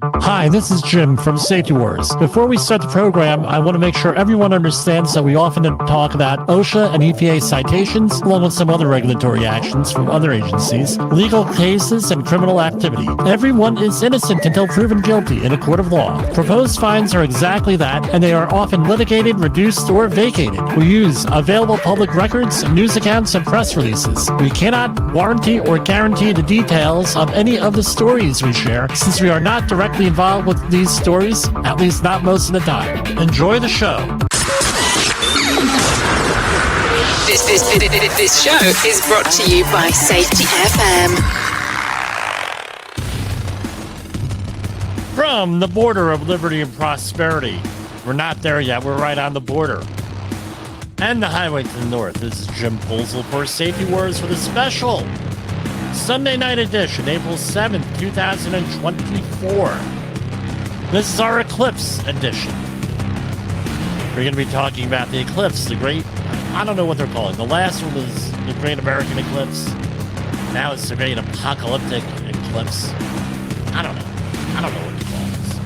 Hi, this is Jim from Safety Wars. Before we start the program, I want to make sure everyone understands that we often talk about OSHA and EPA citations, along with some other regulatory actions from other agencies, legal cases, and criminal activity. Everyone is innocent until proven guilty in a court of law. Proposed fines are exactly that, and they are often litigated, reduced, or vacated. We use available public records, news accounts, and press releases. We cannot warranty or guarantee the details of any of the stories we share, since we are not directly involved with these stories, at least not most of the time. Enjoy the show. This show is brought to you by Safety FM. From the border of liberty and prosperity. We're not there yet. We're right on the border. And the highway to the north. This is Jim Polzel for Safety Wars with a special Sunday night edition, April 7th, 2024. This is our Eclipse edition. We're going to be talking about the eclipse, the great, I don't know what they're calling. The last one was the Great American Eclipse. Now it's the Great Apocalyptic Eclipse. I don't know what to call this.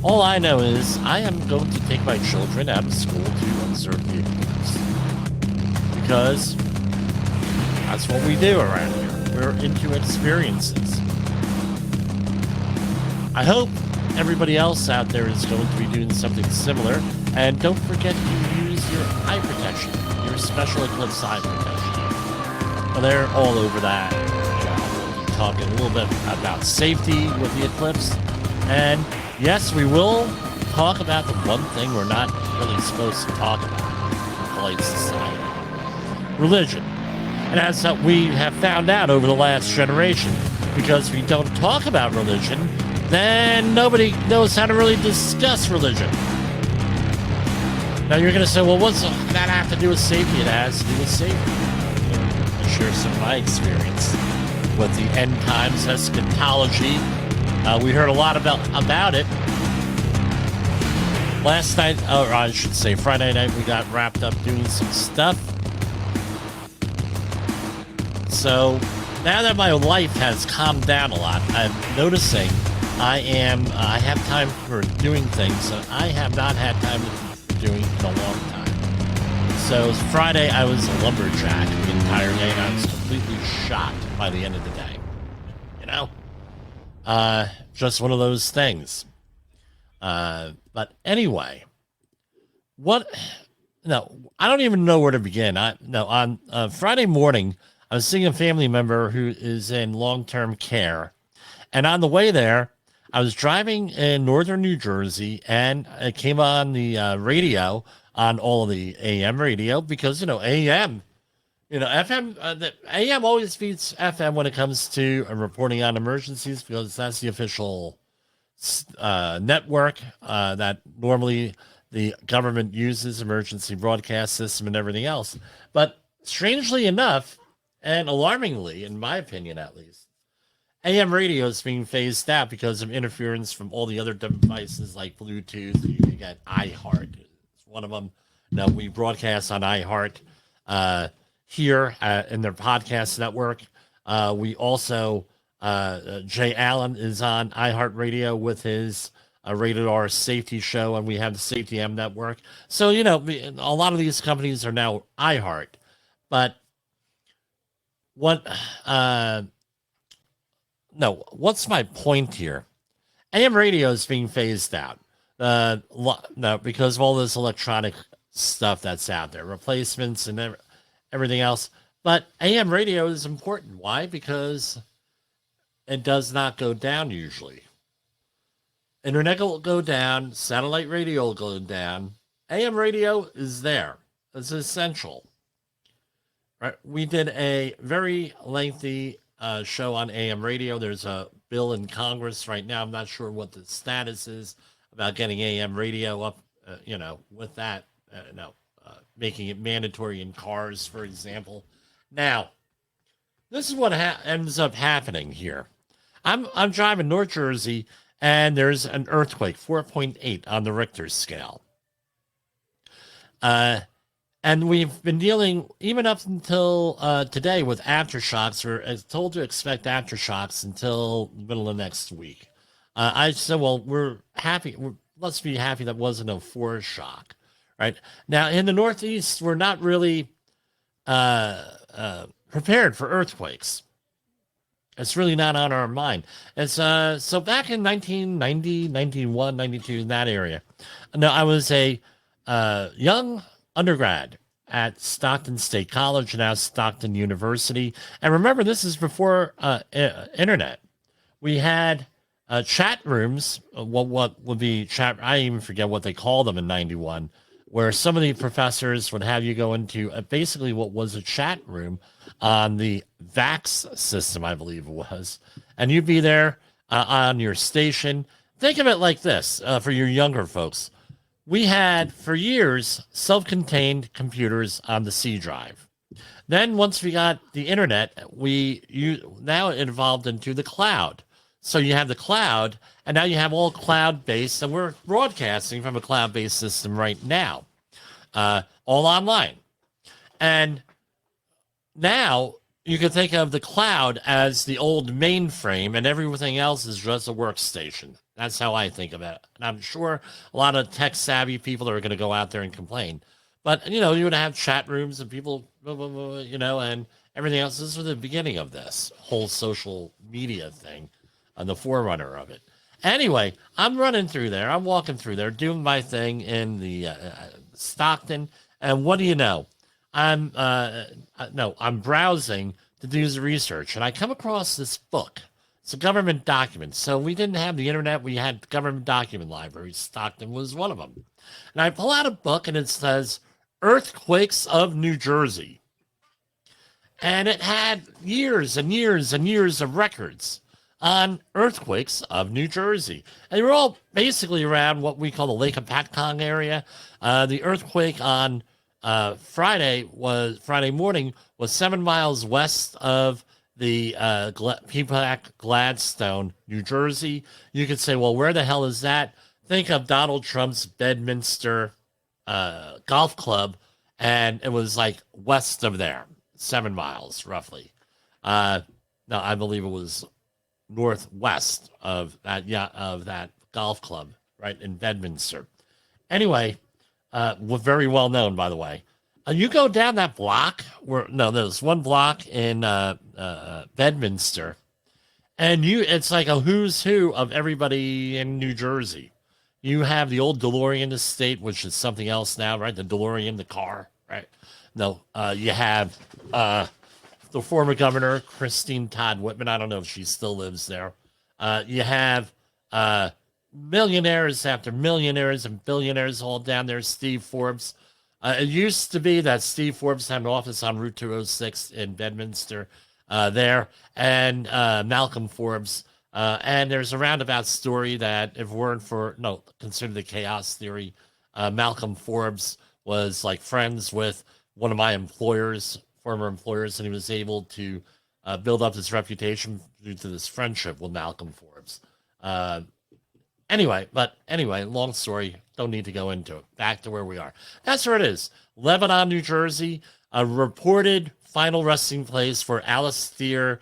All I know is I am going to take my children out of school to observe the eclipse. Because that's what we do around here. We're into experiences. I hope everybody else out there is going to be doing something similar. And don't forget to use your eye protection, your special eclipse eye protection. Well, they're all over that. We'll be talking a little bit about safety with the eclipse. And yes, we will talk about the one thing we're not really supposed to talk about in polite society. Religion. And as we have found out over the last generation, because we don't talk about religion, then nobody knows how to really discuss religion. Now you're going to say, well, what's that have to do with safety? It has to do with safety. I share some of my experience with the end times eschatology. We heard a lot about it. Last night, or I should say Friday night, we got wrapped up doing some stuff. So now that my life has calmed down a lot, I'm noticing I have time for doing things that I have not had time for doing in a long time. So Friday I was a lumberjack the entire day, and I was completely shot by the end of the day. You know? Just one of those things. But anyway, I don't even know where to begin. On Friday morning, I was seeing a family member who is in long-term care. And on the way there, I was driving in northern New Jersey, and it came on the radio, on all of the AM radio, because, AM, FM, the AM always beats FM when it comes to reporting on emergencies, because that's the official network that normally the government uses, emergency broadcast system and everything else. But strangely enough, and alarmingly, in my opinion at least, AM radio is being phased out because of interference from all the other devices like Bluetooth. You got iHeart. It's one of them. Now, we broadcast on iHeart here in their podcast network. We also, Jay Allen is on iHeartRadio with his Rated R safety show, and we have the Safety M network. So, a lot of these companies are now iHeart. But what's my point here? AM radio is being phased out. Because of all this electronic stuff that's out there, replacements and everything else. But AM radio is important. Why? Because it does not go down usually. Internet will go down, satellite radio will go down. AM radio is there. It's essential. Right? We did a very lengthy show on AM radio. There's a bill in Congress right now. I'm not sure what the status is about getting AM radio up, with that, making it mandatory in cars, for example. Now, this is what ends up happening here. I'm driving North Jersey, and there's an earthquake, 4.8 on the Richter scale. And we've been dealing, even up until today, with aftershocks. We're told to expect aftershocks until the middle of next week. I said, well, we're happy. Let's be happy that wasn't a forest shock, right? Now, in the Northeast, we're not really prepared for earthquakes. It's really not on our mind. It's so back in 1990, 91, 92, in that area. No, I was a young undergrad at Stockton State College, now Stockton University. And remember, this is before internet. We had chat rooms. What would be chat? I even forget what they called them in '91, where some of the professors would have you go into basically what was a chat room on the VAX system, I believe it was, and you'd be there on your station. Think of it like this for your younger folks. We had for years self-contained computers on the C drive. Then once we got the internet, now it evolved into the cloud. So you have the cloud, and now you have all cloud-based, and we're broadcasting from a cloud-based system right now, all online. And now you can think of the cloud as the old mainframe, and everything else is just a workstation. That's how I think of it. And I'm sure a lot of tech-savvy people are going to go out there and complain. But, you would have chat rooms and people, and everything else. This was the beginning of this whole social media thing, and the forerunner of it. Anyway, I'm running through there. I'm walking through there, doing my thing in the Stockton. And what do you know? I'm browsing to do the research, and I come across this book. It's a government document. So we didn't have the internet. We had government document libraries. Stockton was one of them. And I pull out a book, and it says Earthquakes of New Jersey. And it had years and years and years of records on earthquakes of New Jersey. And they were all basically around what we call the Lake of Patcong area. The earthquake on Friday morning was 7 miles west of the Peapack Gladstone, New Jersey. You could say, well, where the hell is that? Think of Donald Trump's Bedminster golf club, and it was like west of there, 7 miles roughly. No, I believe it was northwest of that golf club, right in Bedminster. Anyway, very well known, by the way. You go down that block there's one block in Bedminster, and it's like a who's who of everybody in New Jersey. You have the old DeLorean estate, which is something else now, right? The DeLorean, the car, right? No, you have the former governor, Christine Todd Whitman. I don't know if she still lives there. You have millionaires after millionaires and billionaires all down there. Steve Forbes. It used to be that Steve Forbes had an office on Route 206 in Bedminster there, and Malcolm Forbes. And there's a roundabout story that if it weren't for, consider the chaos theory, Malcolm Forbes was like friends with one of my former employers, and he was able to build up his reputation due to this friendship with Malcolm Forbes. Anyway, long story. Don't need to go into it. Back to where we are. That's where it is. Lebanon, New Jersey. A reported final resting place for Aleister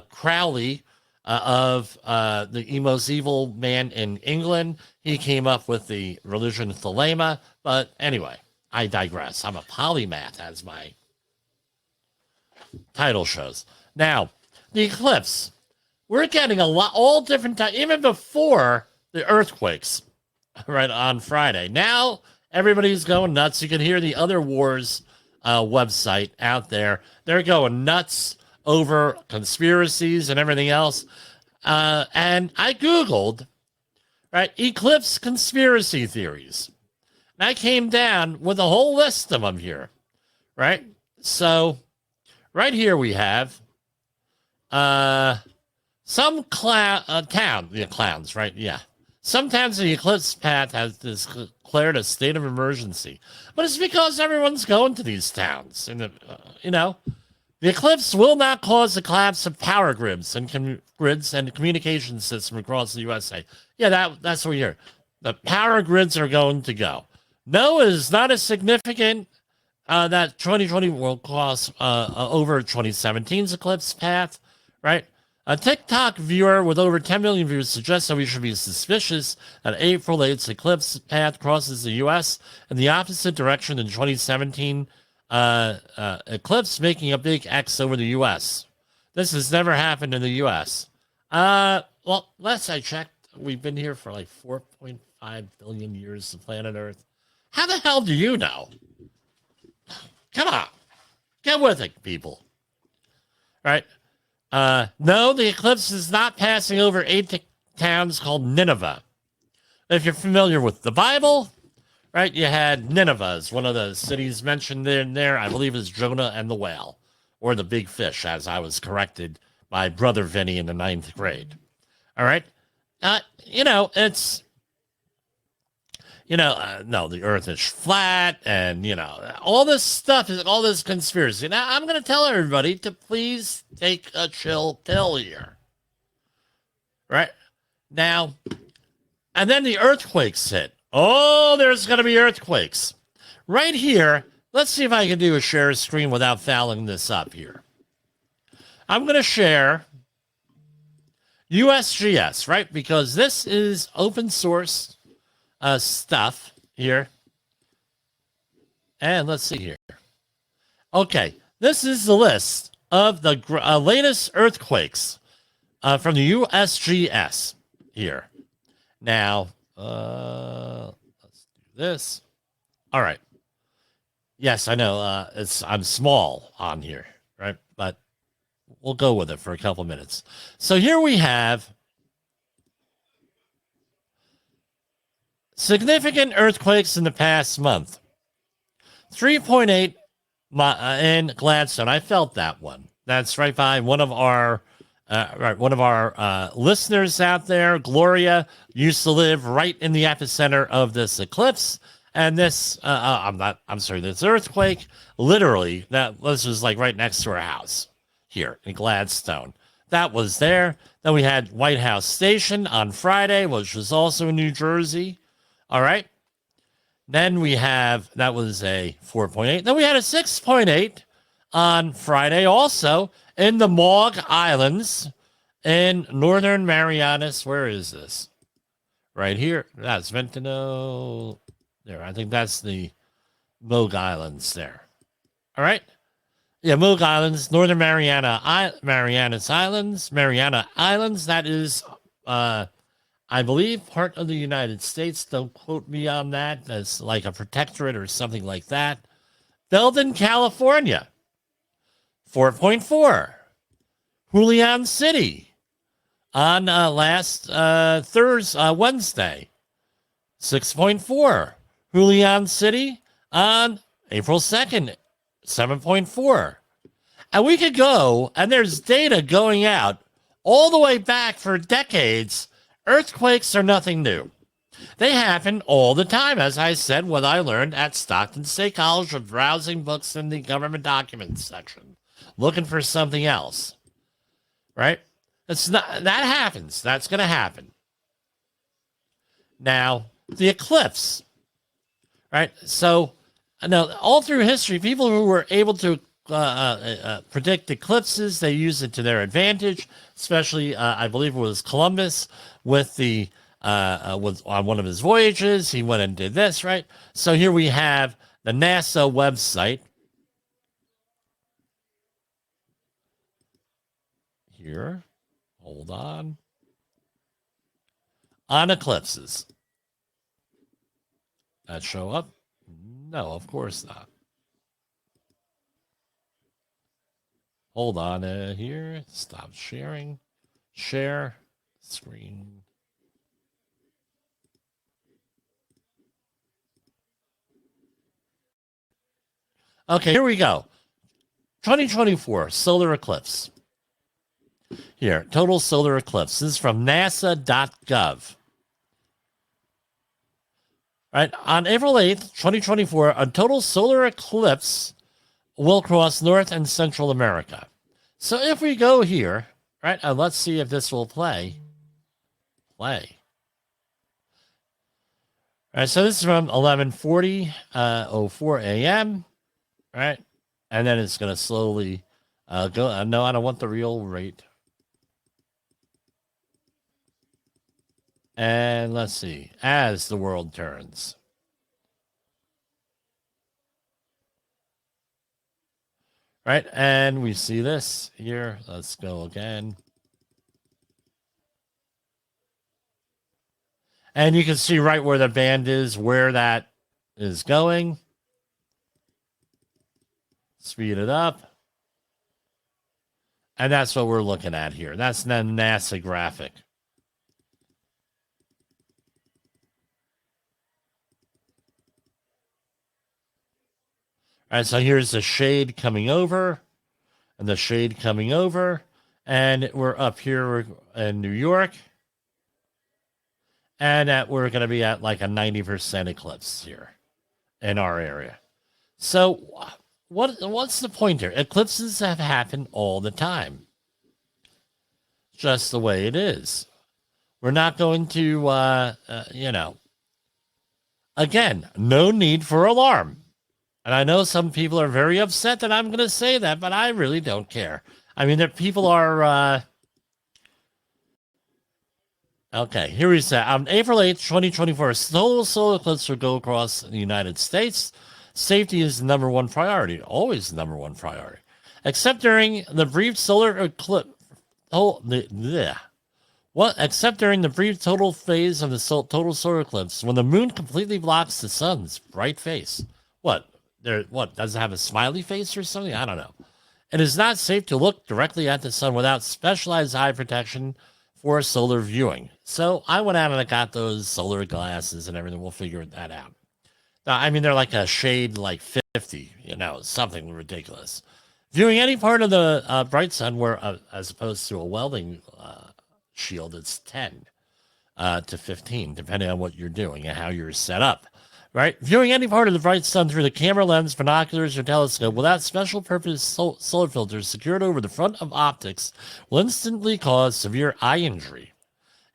Crowley of the most evil man in England. He came up with the religion Thelema. But anyway, I digress. I'm a polymath, as my title shows. Now, the eclipse. We're getting all different times, even before the earthquakes, right, on Friday. Now, everybody's going nuts. You can hear the Other Wars website out there. They're going nuts over conspiracies and everything else. And I Googled, right, eclipse conspiracy theories. And I came down with a whole list of them here, right? So, right here we have some town, the clowns, right? Yeah. Sometimes the eclipse path has declared a state of emergency, but it's because everyone's going to these towns. And, the eclipse will not cause the collapse of power grids and communication system across the USA. Yeah, that's what we hear. The power grids are going to go. No, it is not a significant that 2020 will cross over 2017's eclipse path, right? A TikTok viewer with over 10 million views suggests that we should be suspicious that April 8th's eclipse path crosses the U.S. in the opposite direction in 2017 eclipse, making a big X over the U.S. This has never happened in the U.S. Well, last I checked, we've been here for like 4.5 billion years, the planet Earth. How the hell do you know? Come on. Get with it, people. Right? No, the eclipse is not passing over eight towns called Nineveh. If you're familiar with the Bible, right, you had Nineveh as one of the cities mentioned in there. I believe is Jonah and the whale, or the big fish, as I was corrected by Brother Vinny in the 9th grade. All right? It's... no, the earth is flat and, all this stuff is all this conspiracy. Now, I'm going to tell everybody to please take a chill pill here. Right? Now, and then the earthquakes hit. Oh, there's going to be earthquakes. Right here, let's see if I can do a share screen without fouling this up here. I'm going to share USGS, right? Because this is open source stuff here. And let's see here. Okay, this is the list of the latest earthquakes from the USGS here. Now, let's do this. All right. Yes, I know I'm small on here, right? But we'll go with it for a couple minutes. So here we have significant earthquakes in the past month. 3.8 in Gladstone. I felt that one. That's right by one of our listeners out there. Gloria used to live right in the epicenter of this eclipse, and this this earthquake. Literally, this was like right next to her house here in Gladstone. That was there. Then we had White House Station on Friday, which was also in New Jersey. All right. Then we have, that was a 4.8. Then we had a 6.8 on Friday, also in the Maud Islands in Northern Marianas. Where is this? Right here. That's Ventino. There. I think that's the Maud Islands there. All right. Yeah, Maud Islands, Northern Mariana Islands. That is, I believe, part of the United States. Don't quote me on that. That's like a protectorate or something like that. Belden, California, 4.4. Julian City on last Wednesday, 6.4. Julian City on April 2nd, 7.4. And we could go, and there's data going out all the way back for decades. Earthquakes are nothing new. They happen all the time, as I said, what I learned at Stockton State College of browsing books in the government documents section, looking for something else. Right? That happens. That's going to happen. Now, the eclipse. Right? So, all through history, people who were able to predict eclipses, they used it to their advantage, especially, I believe it was Columbus with on one of his voyages. He went and did this, right? So here we have the NASA website. Here, hold on eclipses. That show up? No, of course not. Hold on here. Stop sharing. Share screen. Okay, here we go. 2024 solar eclipse. Here, total solar eclipse. This is from nasa.gov. Right, on April 8th, 2024, a total solar eclipse will cross North and Central America. So if we go here, right, and let's see if this will play. All right, so this is from 11:04 a.m. right? And then it's going to slowly go. No, I don't want the real rate. And let's see, as the world turns. Right, and we see this here. Let's go again. And you can see right where the band is, where that is going. Speed it up. And that's what we're looking at here. That's the NASA graphic. All right, so here's the shade coming over, and the shade coming over, and we're up here in New York, and we're going to be at like a 90% eclipse here in our area. So what's the point here? Eclipses have happened all the time. Just the way it is. We're not going to, again, no need for alarm. And I know some people are very upset that I'm going to say that, but I really don't care. I mean, that people are, okay, here we say on April 8th, 2024, solar eclipse will go across the United States. Safety is the number one priority, always the number one priority, except during the brief solar eclipse. Except during the brief total phase of the total solar eclipse, when the moon completely blocks the sun's bright face. What? Does it have a smiley face or something? I don't know. It is not safe to look directly at the sun without specialized eye protection for solar viewing. So I went out and I got those solar glasses and everything. We'll figure that out. Now, I mean, they're like a shade like 50, something ridiculous. Viewing any part of the bright sun, where as opposed to a welding shield, it's 10 to 15, depending on what you're doing and how you're set up. Right? Viewing any part of the bright sun through the camera lens, binoculars, or telescope without special purpose solar filters secured over the front of optics will instantly cause severe eye injury.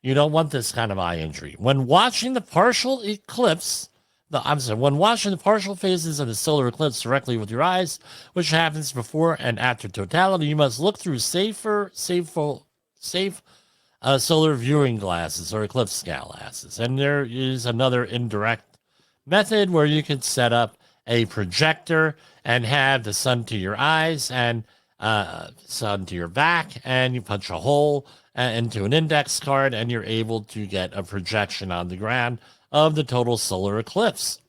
You don't want this kind of eye injury. When watching the partial eclipse, when watching the partial phases of the solar eclipse directly with your eyes, which happens before and after totality, you must look through safe solar viewing glasses or eclipse glasses. And there is another indirect method where you can set up a projector and have the sun to your eyes and sun to your back, and you punch a hole into an index card, and you're able to get a projection on the ground of the total solar eclipse.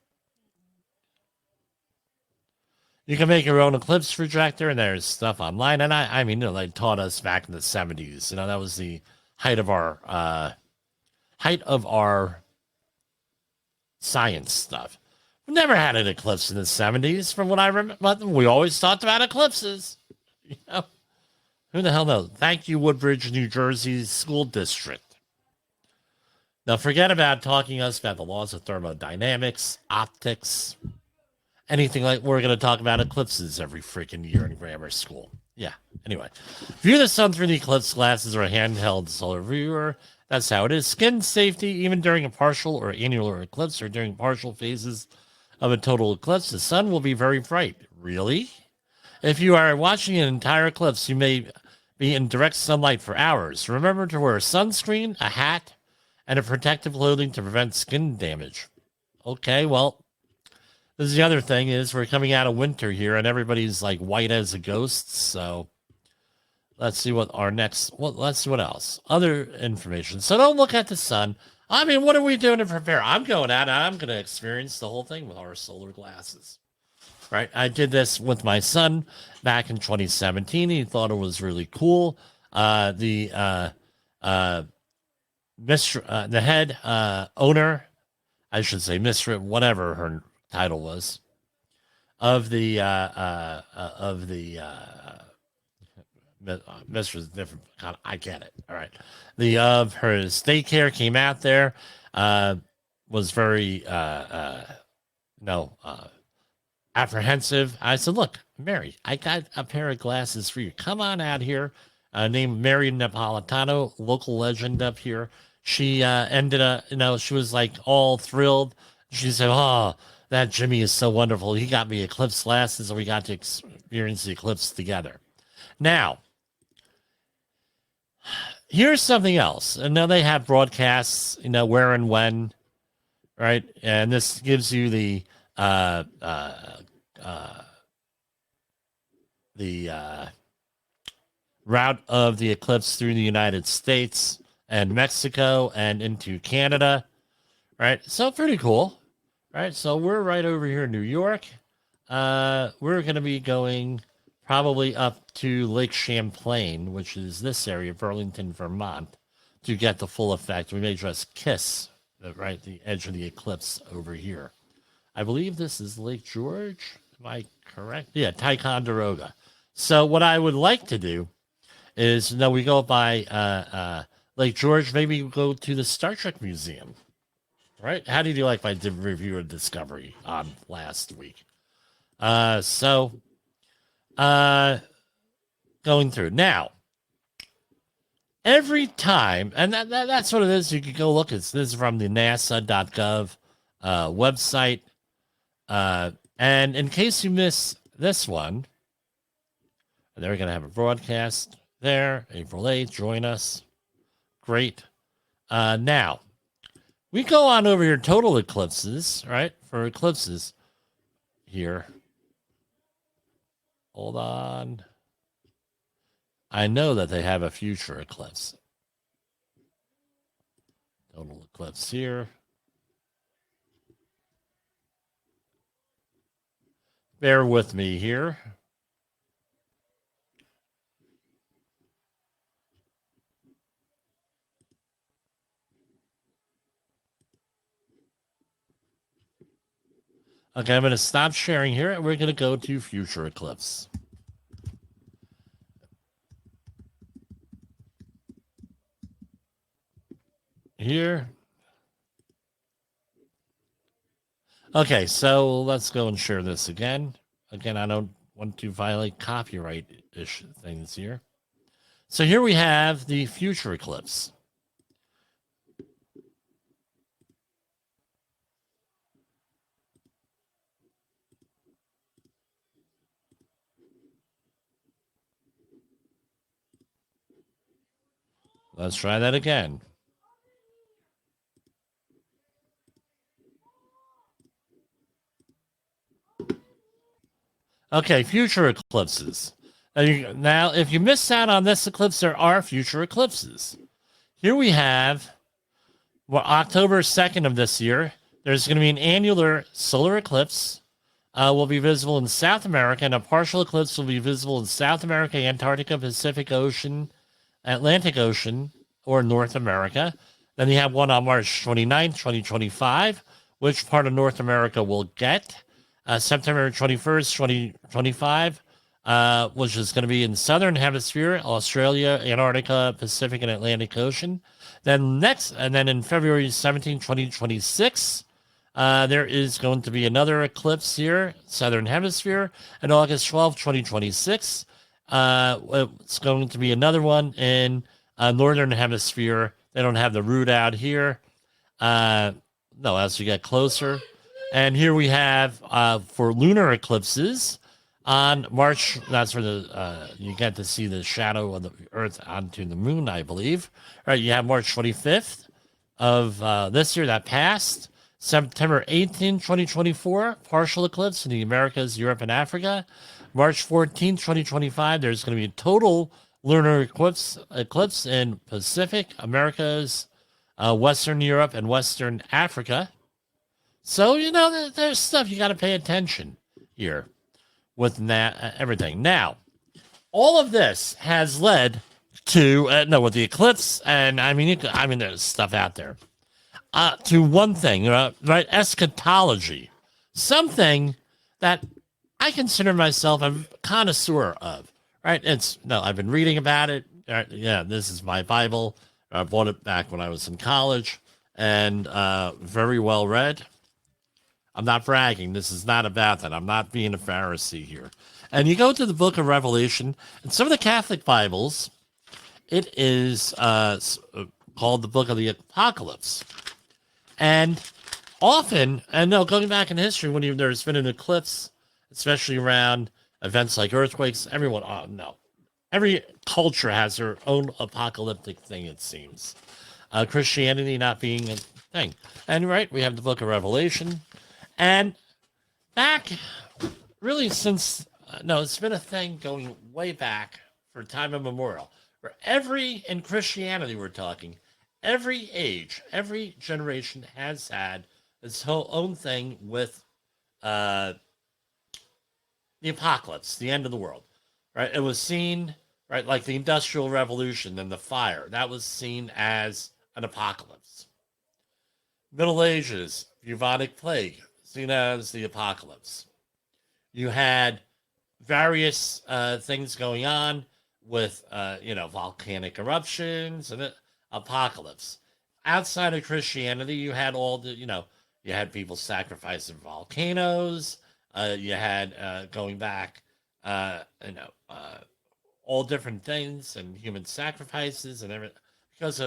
You can make your own eclipse projector, and there's stuff online. And I mean, they taught us back in the 70s. That was the height of our science stuff. We never had an eclipse in the 70s, from what I remember. We always talked about eclipses. Who the hell knows? Thank you, Woodbridge, New Jersey School District. Now, forget about talking to us about the laws of thermodynamics, optics, anything like. We're going to talk about eclipses every freaking year in grammar school. Yeah. Anyway, view the sun through the eclipse glasses or a handheld solar viewer. That's how it is. Skin safety, even during a partial or annular eclipse or during partial phases of a total eclipse, the sun will be very bright. Really? If you are watching an entire eclipse, you may be in direct sunlight for hours. Remember to wear a sunscreen, a hat, and a protective clothing to prevent skin damage. Okay, well, this is the other thing is we're coming out of winter here, and everybody's like white as a ghost, so let's see what our next. Well, let's see what else. Other information. So don't look at the sun. I mean, what are we doing to prepare? I'm going out and I'm going to experience the whole thing with our solar glasses. Right? I did this with my son back in 2017. He thought it was really cool. The head owner, I should say, Mistress, whatever her title was, of the Mistress, different. I get it. All right. The of her daycare came out there, was very apprehensive. I said, "Look, Mary, I got a pair of glasses for you. Come on out here." Named Mary Napolitano, local legend up here. She ended up, she was like all thrilled. She said, "Oh, that Jimmy is so wonderful. He got me Eclipse glasses, and we got to experience the eclipse together. Now, here's something else. And now they have broadcasts, where and when, right? And this gives you the route of the eclipse through the United States and Mexico and into Canada, right? So pretty cool, right? So we're right over here in New York. We're going to be going probably up to Lake Champlain, which is this area, Burlington, Vermont, to get the full effect. We may just kiss, right, the edge of the eclipse over here. I believe this is Lake George. Am I correct? Yeah, Ticonderoga. So what I would like to do is, we go by Lake George, maybe go to the Star Trek Museum, right? How did you like my review of Discovery on last week? Going through. Now, every time, and that's what it is, you can go look. This is from the nasa.gov website. And in case you miss this one, they're going to have a broadcast there, April 8th. Join us. Great. Now, we go on over here, total eclipses, right? For eclipses here. Hold on. I know that they have a future eclipse. Total eclipse here. Bear with me here. Okay, I'm going to stop sharing here, and we're going to go to future eclipse. Here. Okay, so let's go and share this again. Again, I don't want to violate copyright-ish things here. So here we have the future eclipse. Let's try that again. Okay, future eclipses. Now, if you missed out on this eclipse, there are future eclipses. Here we have, October 2nd of this year, there's going to be an annular solar eclipse. Will be visible in South America, and a partial eclipse will be visible in South America, Antarctica, Pacific Ocean, Atlantic Ocean, or North America. Then you have one on March 29th, 2025. Which part of North America will get? September 21st, 2025, which is going to be in Southern Hemisphere, Australia, Antarctica, Pacific, and Atlantic Ocean. Then in February 17, 2026, there is going to be another eclipse here, Southern Hemisphere, and August 12, 2026. It's going to be another one in Northern Hemisphere. They don't have the route out here. No, as you get closer. And here we have for lunar eclipses on March. That's where you get to see the shadow of the Earth onto the moon, I believe. All right, you have March 25th of this year that passed. September 18, 2024, partial eclipse in the Americas, Europe, and Africa. March 14, 2025, there's going to be a total lunar eclipse in Pacific, Americas, Western Europe, and Western Africa. So, there's stuff you got to pay attention here with everything. Now, all of this has led to, with the eclipse, and there's stuff out there, to one thing, right? Eschatology. Something that I consider myself a connoisseur of, right? I've been reading about it. Yeah, this is my Bible. I bought it back when I was in college, and very well read. I'm not bragging. This is not about that. I'm not being a Pharisee here. And you go to the book of Revelation, and some of the Catholic Bibles, it is called the book of the Apocalypse. And often, and no, going back in history, when there's been an eclipse, especially around events like earthquakes, every culture has their own apocalyptic thing, it seems. Christianity not being a thing. And right, we have the book of Revelation. And back, really, it's been a thing going way back for time immemorial, where in Christianity, we're talking, every age, every generation has had its whole own thing with uh, the apocalypse, the end of the world, right? It was seen, right, like the Industrial Revolution and the fire. That was seen as an apocalypse. Middle Ages, bubonic plague, seen as the apocalypse. You had various things going on with, volcanic eruptions and apocalypse. Outside of Christianity, you had you had people sacrificing volcanoes. You had going back, all different things and human sacrifices and everything because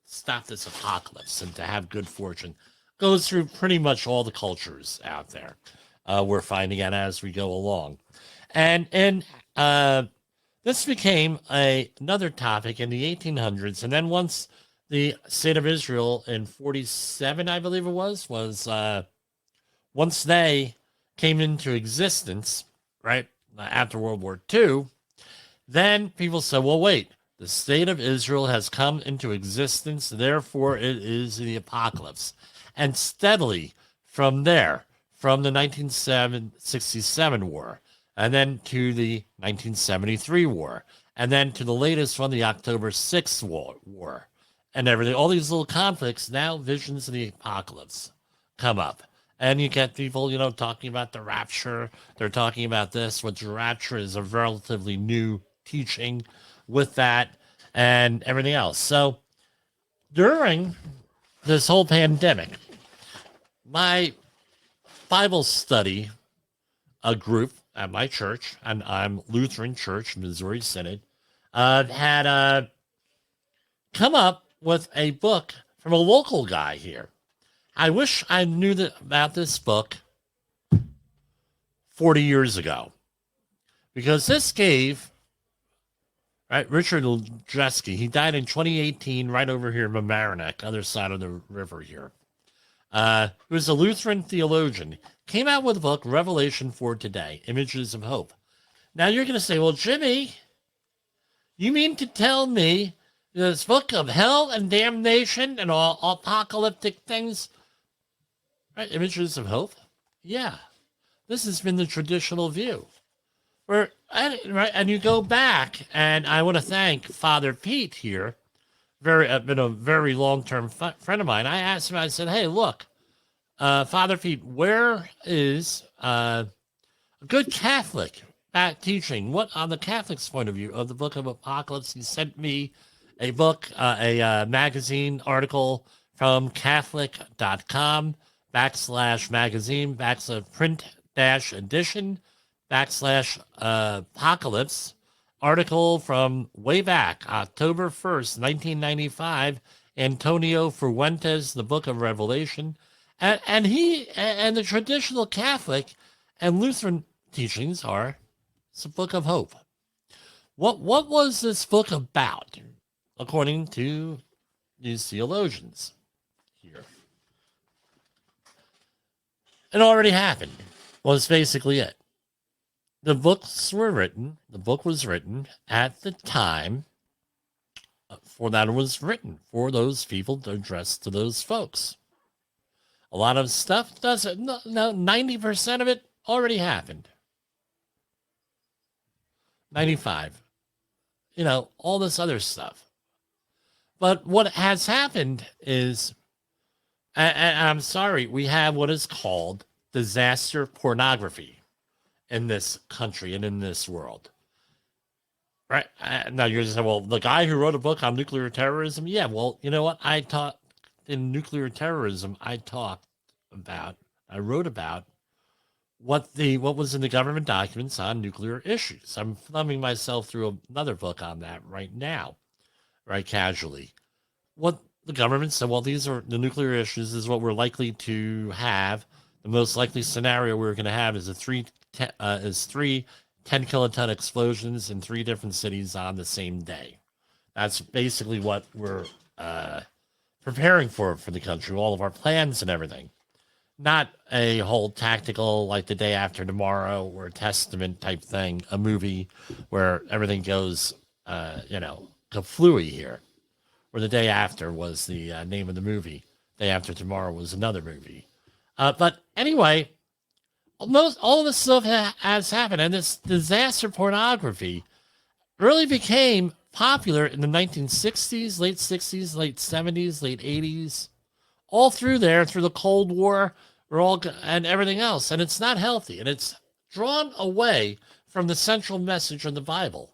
stop this apocalypse and to have good fortune goes through pretty much all the cultures out there. We're finding out as we go along. And this became another topic in the 1800s. And then once the state of Israel in 47, I believe it was once they came into existence, right, after World War II, then people said, well, wait, the state of Israel has come into existence, therefore it is the apocalypse. And steadily from there, from the 1967 war, and then to the 1973 war, and then to the latest one, the October 6th war, and everything. All these little conflicts, now visions of the apocalypse come up. And you get people, talking about the rapture. They're talking about this, which rapture is a relatively new teaching with that and everything else. So during this whole pandemic, my Bible study, a group at my church, and I'm Lutheran Church, Missouri Synod, had come up with a book from a local guy here. I wish I knew about this book 40 years ago, because this gave, right, Richard Lejeski, he died in 2018 right over here in Mamaroneck, other side of the river here. He was a Lutheran theologian, came out with a book, Revelation for Today, Images of Hope. Now you're going to say, well, Jimmy, you mean to tell me this book of hell and damnation and all apocalyptic things, right, Images of Hope? Yeah, this has been the traditional view. And you go back, and I want to thank Father Pete here, been a very long-term friend of mine. I asked him, I said, hey, look, Father Pete, where is a good Catholic teaching? What, on the Catholic's point of view, of the Book of Apocalypse? He sent me a book, a magazine article from Catholic.com /magazine /print-edition /apocalypse article from way back, October 1st, 1995, Antonio Fuentes, the Book of Revelation. And the traditional Catholic and Lutheran teachings are, it's a book of hope. What was this book about, according to these theologians here? It already happened. Well, it's basically it. The book was written at the time for that it was written, for those people to address to those folks. A lot of stuff doesn't, no, 90% of it already happened. 95. All this other stuff. But what has happened is, and I'm sorry, we have what is called disaster pornography in this country and in this world. Right? Now you're going to say, well, the guy who wrote a book on nuclear terrorism, yeah, well, you know what? In nuclear terrorism, I wrote about what was in the government documents on nuclear issues. I'm thumbing myself through another book on that right now, right, casually. What the government said, well, these are the nuclear issues. This is what we're likely to have. The most likely scenario we're going to have is three 10-kiloton explosions in 3 different cities on the same day. That's basically what we're preparing for the country, all of our plans and everything. Not a whole tactical, like the day after tomorrow, or a testament type thing, a movie where everything goes, kaflooey here. Or the day after was the name of the movie. Day after tomorrow was another movie. But anyway, all of this stuff has happened, and this disaster pornography really became popular in the 1960s, late 60s, late 70s, late 80s, all through there, through the Cold War, and everything else. And it's not healthy, and it's drawn away from the central message of the Bible,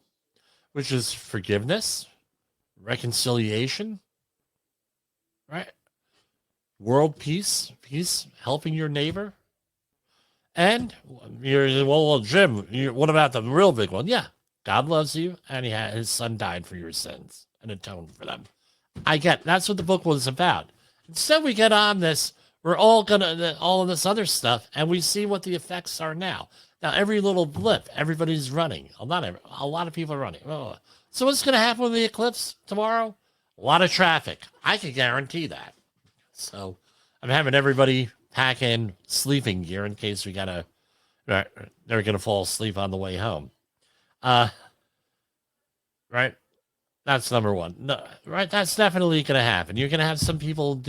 which is forgiveness, reconciliation, right? World peace, helping your neighbor. And well, Jim, what about the real big one? Yeah, God loves you, and his son died for your sins and atoned for them. That's what the book was about. Instead, we get on this, we're all of this other stuff, and we see what the effects are now. Now, every little blip, everybody's running. A lot of people are running. Oh. So what's going to happen with the eclipse tomorrow? A lot of traffic. I can guarantee that. So I'm having everybody pack in sleeping gear in case they're going to fall asleep on the way home. Right? That's number one. No, right? That's definitely going to happen. You're going to have some people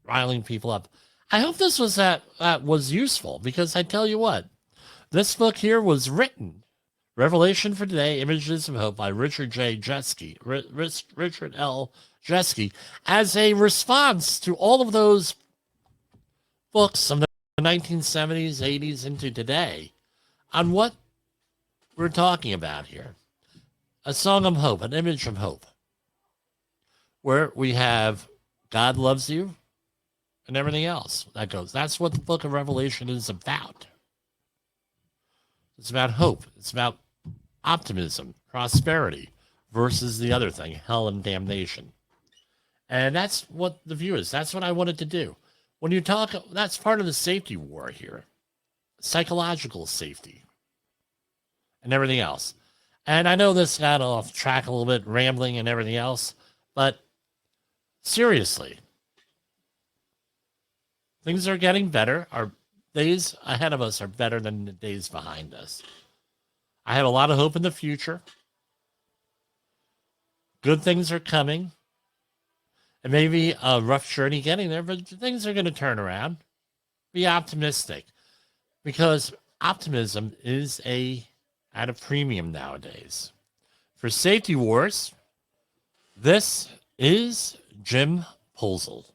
riling people up. I hope this was that was useful, because I tell you what, this book here was written, Revelation for Today, Images of Hope by Richard L. Jeske, as a response to all of those books of the 1970s, 80s into today on what we're talking about here. A song of hope, an image of hope, where we have God loves you and everything else that goes. That's what the book of Revelation is about. It's about hope. It's about optimism, prosperity, versus the other thing, hell and damnation. And that's what the view is. That's what I wanted to do. When you talk, that's part of the safety war here. Psychological safety. And everything else. And I know this got off track a little bit, rambling and everything else, but seriously, things are getting better. Our days ahead of us are better than the days behind us. I have a lot of hope in the future. Good things are coming. It may be a rough journey getting there, but things are going to turn around. Be optimistic, because optimism is at a premium nowadays. For Safety Wars, this is Jim Polzel.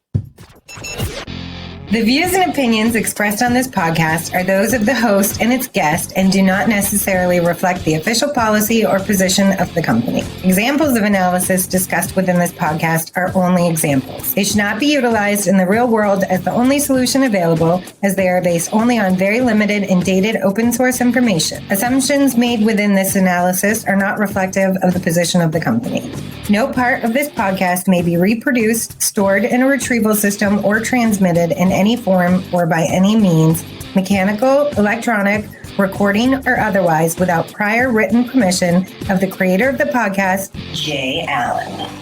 The views and opinions expressed on this podcast are those of the host and its guest and do not necessarily reflect the official policy or position of the company. Examples of analysis discussed within this podcast are only examples. They should not be utilized in the real world as the only solution available, as they are based only on very limited and dated open source information. Assumptions made within this analysis are not reflective of the position of the company. No part of this podcast may be reproduced, stored in a retrieval system, or transmitted in any form or by any means, mechanical, electronic, recording, or otherwise, without prior written permission of the creator of the podcast, Jay Allen.